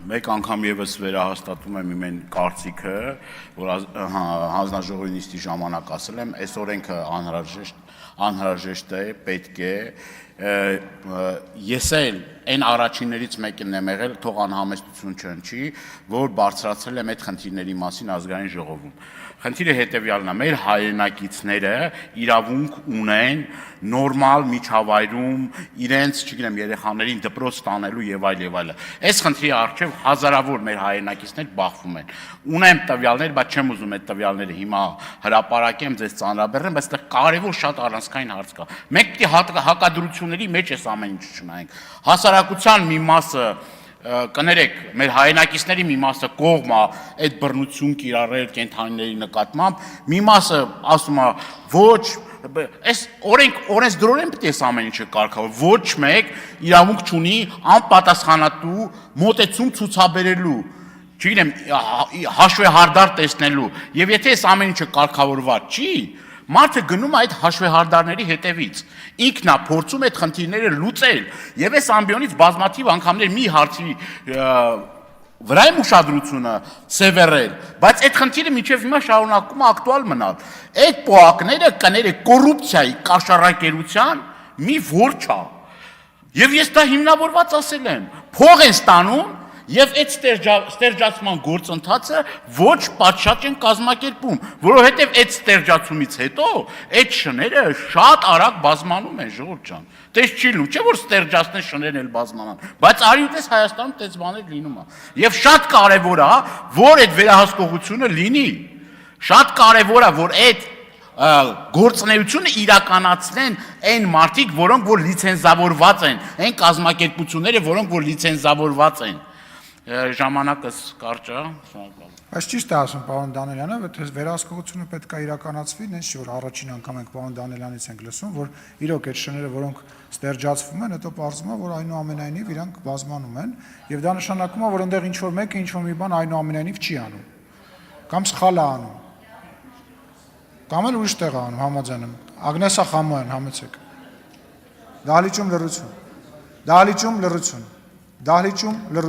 Մեկ անգամ եւս վերահաստատում եմ իմ այն կարծիքը, որ հանձնաժողովի նիստի ժամանակ ասել եմ, այս օրենքը անհրաժեշտ է, պետք է, ես էլ այն առաջիններից մեկն եմ եղել, թող անհամեստություն չհնչի, որ բարձրացրել եմ այդ խնդիրների մասին ազգային ժողովում։ Խնդիրը հետևյալն է, մեր հայրենակիցները իրավունք ունեն նորմալ միջավայրում իրենց, չգիտեմ, երեխաներին դպրոց տանելու եւ այլ։ Այս խնդրի առջեւ հազարավոր մեր հայրենակիցներ բախվում են։ Ունեմ տվյալներ, բայց չեմ ուզում այդ տվյալները հիմա հրապարակեմ, ձեզ ծանրաբեռնեմ, բայց այստեղ կարևոր շատ առանցքային հարց կա։ Մենք պետք է հակադրությունների մեջ այս ամեն ինչը չնայենք։ Հասարակության մի մասը կներեք, մեր հայրենակիցների մի մասը կողմ է այդ բռնություն կիրառել կենդանիների նկատմամբ, մի մասը ասում է ոչ, այս օրենսդրորեն պետք է այս ամեն ինչը կարգավորել, ոչ մեկ իրավունք չունի անպատասխանատու մոտեցում ցուցաբերելու, չգիտեմ, հաշվեհարդար տեսնելու, եւ եթե այս ամեն ինչը կարգավորված չի, մարդը գնում է այդ հաշվեհարդարների հետևից, ինքն է փորձում այդ խնդիրները լուծել, եւ այս ամբիոնից բազմաթիվ անգամներ մի հարցի վրա եմ ուշադրությունը սևեռել, բայց այդ խնդիրը մինչև հիմա շարունակում է ակտուալ մնալ։ Այդ պոակները կներեք կոռուպցիայի, կաշառակերության մի որջա։ Եվ ես դա հիմնավորված ասել եմ, փող են ստանում եւ այդ ստերջացման գործընթացը ոչ պատշաճ են կազմակերպում, որովհետեւ այդ ստերջացումից հետո այդ շները շատ արագ բազմանում են, ժողովուրդ ջան։ Տես չի լինում, չէ՞ որ ստերջացնեն շներն էլ բազմանան, բայց արի ու տես Հայաստանում տես բաներ լինում է։ Եվ շատ կարեւոր է, որ այդ վերահսկողությունը լինի։ Շատ կարեւոր է, որ այդ գործունեությունը իրականացնեն այն մարդիկ, որոնք որ լիցենզավորված են, այն կազմակերպությունները, որոնք որ լիցենզավորված են։ Ժամանակս կարճ է, Բայց ճիշտ է ասում պարոն Դանիելյանը, որ վերահսկողությունը պետք է իրականացվի, նենց չէ որ առաջին անգամ ենք պարոն Դանիելյանից ենք լսում, որ իրոք այդ շները, որոնք ստերջացվում են, հետո պարզվում է, որ այնուամենայնիվ իրանք բազմանում են, եւ դա նշանակում է, որ այնտեղ ինչ որ մեկը ինչ որ մի բան այնուամենայնիվ չի անում, կամ սխալ է անում, կամ էլ ուրիշ տեղ է անում, համաձայն եմ։ Ագնեսա Խամոյան, համեցեք։ Դահլիճում լռություն։